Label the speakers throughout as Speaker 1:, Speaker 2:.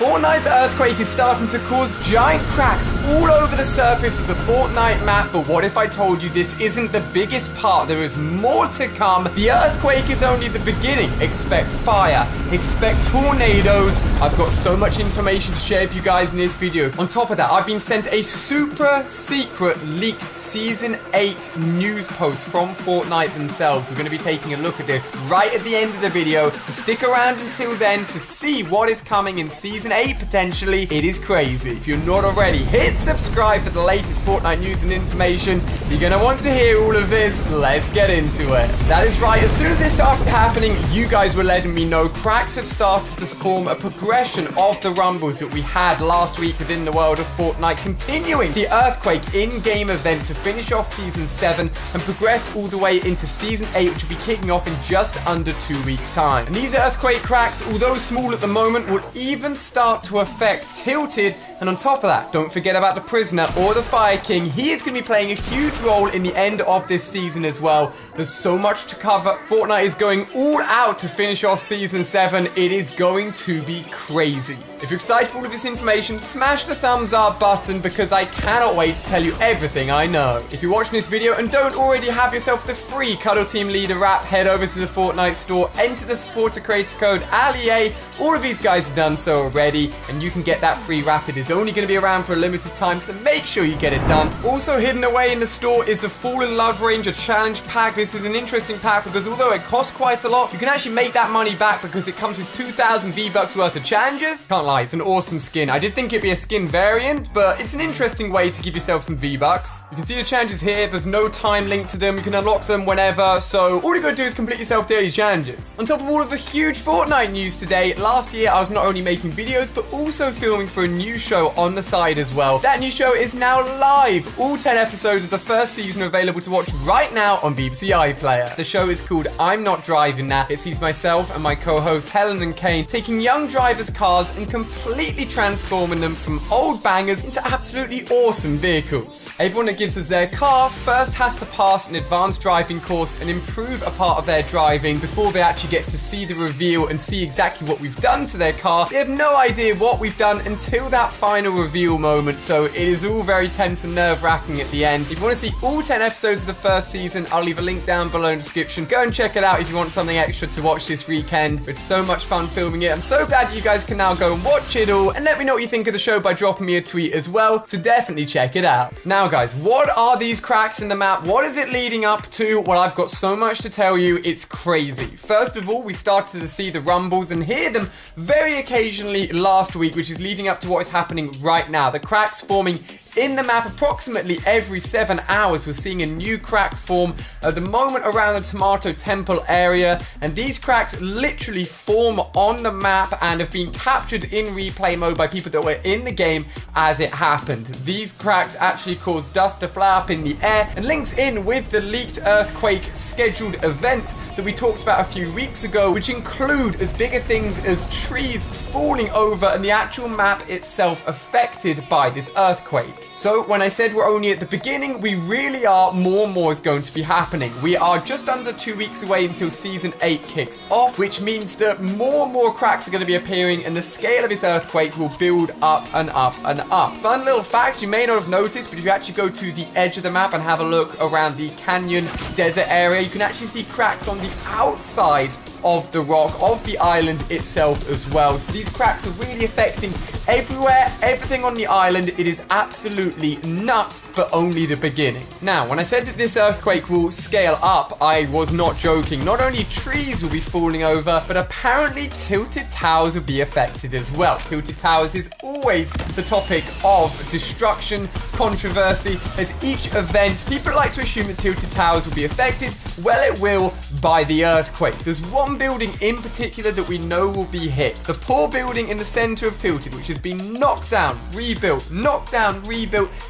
Speaker 1: Fortnite's earthquake is starting to cause giant cracks all over the surface of the Fortnite map, but what if I told you this isn't the biggest part? There is more to come. The earthquake is only the beginning. Expect fire, expect tornadoes. I've got so much information to share with you guys in this video. On top of that, I've been sent a super secret leaked Season 8 news post from Fortnite themselves. We're going to be taking a look at this right at the end of the video, so stick around until then to see what is coming in Season 8 potentially. It is crazy. If you're not already, hit subscribe for the latest Fortnite news and information. You're going to want to hear all of this. Let's get into it. That is right. As soon as it started happening, you guys were letting me know cracks have started to form, a progression of the rumbles that we had last week within the world of Fortnite, continuing the earthquake in-game event to finish off Season 7 and progress all the way into Season 8, which will be kicking off in just under 2 weeks' time. And these earthquake cracks, although small at the moment, will even start to affect Tilted. And on top of that, don't forget about the Prisoner or the Fire King. He is going to be playing a huge role in the end of this season as well. There's so much to cover. Fortnite is going all out to finish off Season 7. It is going to be crazy. If you're excited for all of this information, smash the thumbs up button because I cannot wait to tell you everything I know. If you're watching this video and don't already have yourself the free Cuddle Team Leader wrap, head over to the Fortnite store, enter the supporter creator code ALIE. All of these guys have done so already, and you can get that free wrap. It is only going to be around for a limited time, so make sure you get it done. Also hidden away in the store is the Fall in Love Ranger Challenge Pack. This is an interesting pack because although it costs quite a lot, you can actually make that money back because it comes with 2,000 V-Bucks worth of challenges. Can't lie, it's an awesome skin. I did think it'd be a skin variant, but it's an interesting way to give yourself some V-Bucks. You can see the challenges here. There's no time link to them. You can unlock them whenever, so all you gotta do is complete yourself daily challenges. On top of all of the huge Fortnite news today, last year I was not only making videos, but also filming for a new show on the side as well. That new show is now live. All 10 episodes of the first season are available to watch right now on BBC iPlayer. The show is called I'm Not Driving Now. It sees myself and my co-host Helen and Kane taking young drivers' cars and completely transforming them from old bangers into absolutely awesome vehicles. Everyone that gives us their car first has to pass an advanced driving course and improve a part of their driving before they actually get to see the reveal and see exactly what we've done to their car. They have no idea what we've done until that final reveal moment, so it is all very tense and nerve-wracking at the end. If you want to see all 10 episodes of the first season, I'll leave a link down below in the description. Go and check it out if you want something extra to watch this weekend. It's so much fun filming it. I'm so glad you guys can now go and watch it all, and let me know what you think of the show by dropping me a tweet as well, so definitely check it out. Now guys, what are these cracks in the map? What is it leading up to? Well, I've got so much to tell you, it's crazy. First of all, we started to see the rumbles and hear them very occasionally last week, which is leading up to what is happening right now. The cracks forming in the map approximately every 7 hours. We're seeing a new crack form at the moment around the Tomato Temple area, and these cracks literally form on the map and have been captured in replay mode by people that were in the game as it happened. These cracks actually cause dust to fly up in the air and links in with the leaked earthquake scheduled event that we talked about a few weeks ago, which include as bigger things as trees falling over and the actual map itself affected by this earthquake. So when I said we're only at the beginning, we really are. More and more is going to be happening. We are just under 2 weeks away until Season 8 kicks off, which means that more and more cracks are going to be appearing and the scale of this earthquake will build up and up and up. Fun little fact you may not have noticed, but if you actually go to the edge of the map and have a look around the canyon desert area, you can actually see cracks on the outside of the rock of the island itself as well. So these cracks are really affecting everywhere, everything on the island. It is absolutely nuts, but only the beginning. Now, when I said that this earthquake will scale up, I was not joking. Not only trees will be falling over, but apparently Tilted Towers will be affected as well. Tilted Towers is always the topic of destruction, controversy. As each event, people like to assume that Tilted Towers will be affected. Well, it will by the earthquake. There's one building in particular that we know will be hit. The poor building in the center of Tilted, which has been knocked down, rebuilt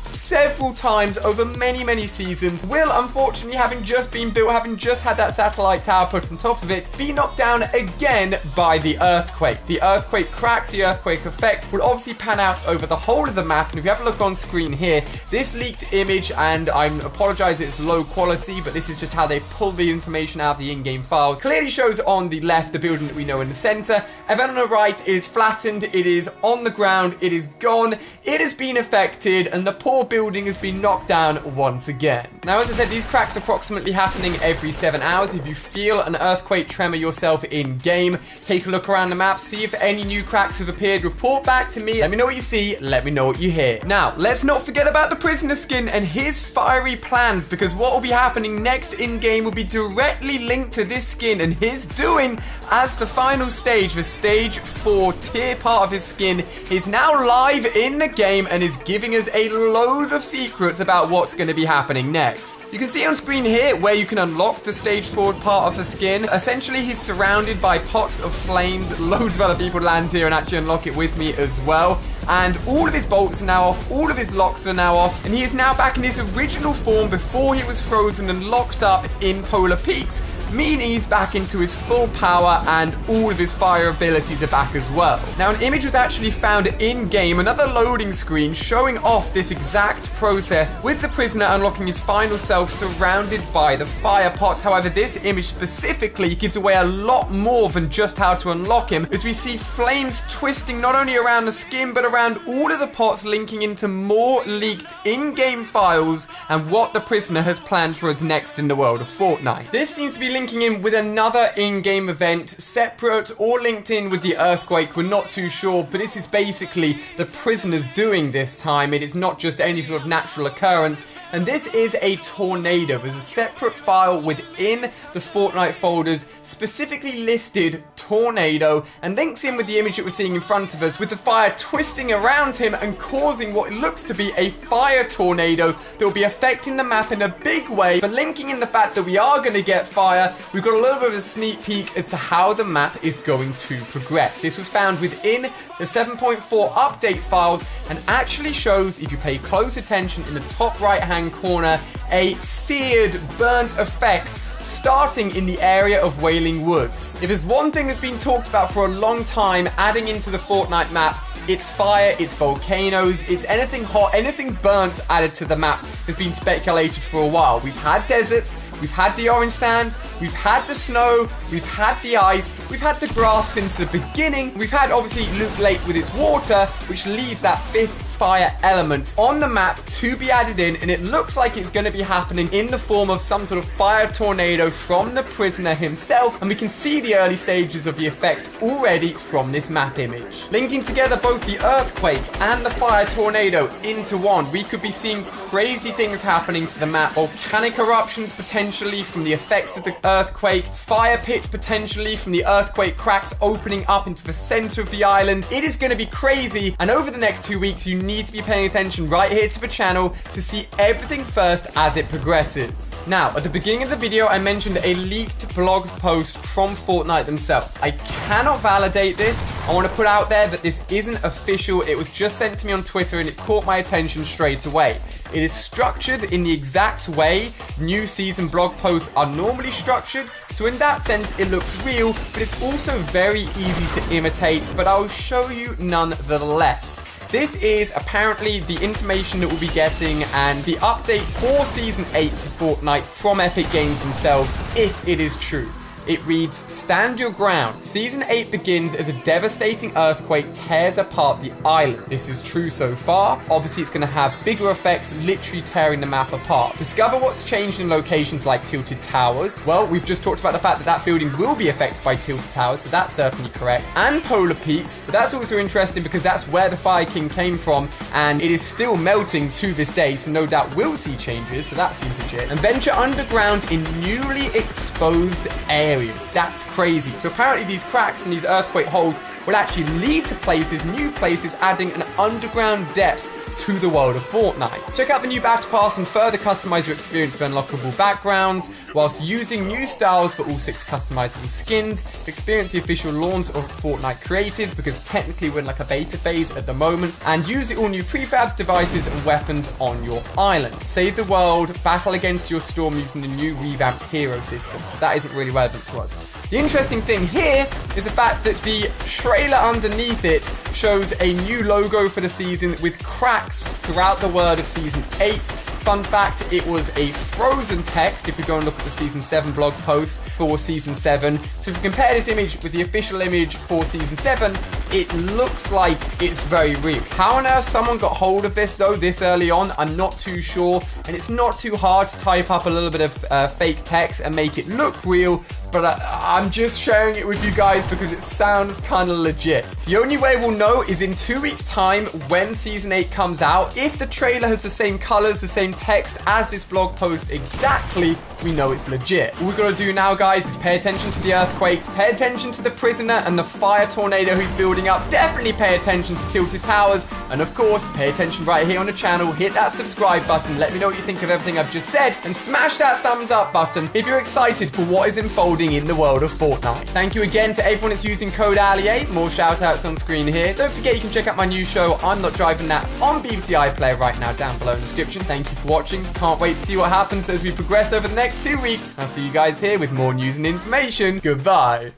Speaker 1: several times over many seasons, will unfortunately, having just been built, having just had that satellite tower put on top of it, be knocked down again by the earthquake. The earthquake cracks, the earthquake effect will obviously pan out over the whole of the map. And if you have a look on screen here, this leaked image, and I apologize, it's low quality, but this is just how they pull the information out of the in-game files. Clearly shows on the left the building that we know in the center, and then on the right it is flattened, it is on the ground, it is gone, it has been affected, and the poor building has been knocked down once again. Now, as I said, these cracks are approximately happening every 7 hours. If you feel an earthquake tremor yourself in-game, take a look around the map, see if any new cracks have appeared, report back to me, let me know what you see, let me know what you hear. Now, let's not forget about the prisoner skin and his fiery plans, because what will be happening next in-game will be directly linked to this skin and his doing as the final stage. The stage 4 tier part of his skin is now live in the game and is giving us a load of secrets about what's going to be happening next. You can see on screen here where you can unlock the stage 4 part of the skin. Essentially, he's surrounded by pots of flames. Loads of other people land here and actually unlock it with me as well. And all of his bolts are now off, all of his locks are now off, and he is now back in his original form before he was frozen and locked up in Polar Peaks, meaning he's back into his full power and all of his fire abilities are back as well. Now, an image was actually found in-game, another loading screen showing off this exact process with the prisoner unlocking his final self surrounded by the fire pots. However, this image specifically gives away a lot more than just how to unlock him, as we see flames twisting not only around the skin but around all of the pots, linking into more leaked in-game files and what the prisoner has planned for us next in the world of Fortnite. This seems to be linking in with another in-game event, separate or linked in with the earthquake. We're not too sure, but this is basically the prisoners doing this time. It is not just any sort of natural occurrence, and this is a tornado. There's a separate file within the Fortnite folders specifically listed tornado, and links in with the image that we're seeing in front of us, with the fire twisting around him and causing what looks to be a fire tornado that will be affecting the map in a big way. But linking in the fact that we are going to get fire, we've got a little bit of a sneak peek as to how the map is going to progress. This was found within the 7.4 update files and actually shows, if you pay close attention in the top right hand corner, a seared, burnt effect starting in the area of Wailing Woods. If there's one thing that's been talked about for a long time adding into the Fortnite map, it's fire, it's volcanoes, it's anything hot, anything burnt added to the map has been speculated for a while. We've had deserts, we've had the orange sand, we've had the snow, we've had the ice, we've had the grass since the beginning, we've had obviously Loot Lake with its water, which leaves that fifth fire element on the map to be added in, and it looks like it's going to be happening in the form of some sort of fire tornado from the prisoner himself, and we can see the early stages of the effect already from this map image. Linking together both the earthquake and the fire tornado into one, we could be seeing crazy things happening to the map. Volcanic eruptions potentially from the effects of the earthquake, fire pits potentially from the earthquake cracks opening up into the center of the island. It is going to be crazy, and over the next 2 weeks you need to be paying attention right here to the channel to see everything first as it progresses. Now, at the beginning of the video, I mentioned a leaked blog post from Fortnite themselves. I cannot validate this. I want to put out there that this isn't official. It was just sent to me on Twitter and it caught my attention straight away. It is structured in the exact way new season blog posts are normally structured, so in that sense it looks real, but it's also very easy to imitate, but I'll show you nonetheless. This is apparently the information that we'll be getting and the update for Season 8 to Fortnite from Epic Games themselves, if it is true. It reads, "Stand your ground. Season 8 begins as a devastating earthquake tears apart the island. This is true so far. Obviously, it's going to have bigger effects, literally tearing the map apart. Discover what's changed in locations like Tilted Towers." Well, we've just talked about the fact that that building will be affected by Tilted Towers, so that's certainly correct. And Polar Peaks, but that's also interesting because that's where the Fire King came from, and it is still melting to this day, so no doubt we'll see changes, so that seems legit. And venture underground in newly exposed areas. That's crazy. So apparently these cracks and these earthquake holes will actually lead to places, new places, adding an underground depth to the world of Fortnite. Check out the new Battle Pass and further customize your experience with unlockable backgrounds, whilst using new styles for all 6 customizable skins. Experience the official launch of Fortnite Creative, because technically we're in like a beta phase at the moment, and use the all new prefabs, devices and weapons on your island. Save the world, battle against your storm using the new revamped hero system, so that isn't really relevant to us. The interesting thing here is the fact that the trailer underneath it shows a new logo for the season with cracks throughout the world of Season 8. Fun fact, it was a frozen text if we go and look at the Season 7 blog post for Season 7. So if we compare this image with the official image for Season 7, it looks like it's very real. How on earth someone got hold of this though this early on, I'm not too sure. And it's not too hard to type up a little bit of fake text and make it look real. But I'm just sharing it with you guys because it sounds kind of legit. The only way we'll know is in 2 weeks' time when Season 8 comes out. If the trailer has the same colors, the same text as this blog post exactly, we know it's legit. All we've got to do now, guys, is pay attention to the earthquakes, pay attention to the prisoner and the fire tornado who's building up. Definitely pay attention to Tilted Towers. And of course, pay attention right here on the channel. Hit that subscribe button. Let me know what you think of everything I've just said. And smash that thumbs up button if you're excited for what is unfolding in the world of Fortnite. Thank you again to everyone that's using code Ali8. More shout outs on screen here. Don't forget you can check out my new show, I'm Not Driving That, on BBC iPlayer right now down below in the description. Thank you for watching. Can't wait to see what happens as we progress over the next 2 weeks. I'll see you guys here with more news and information. Goodbye.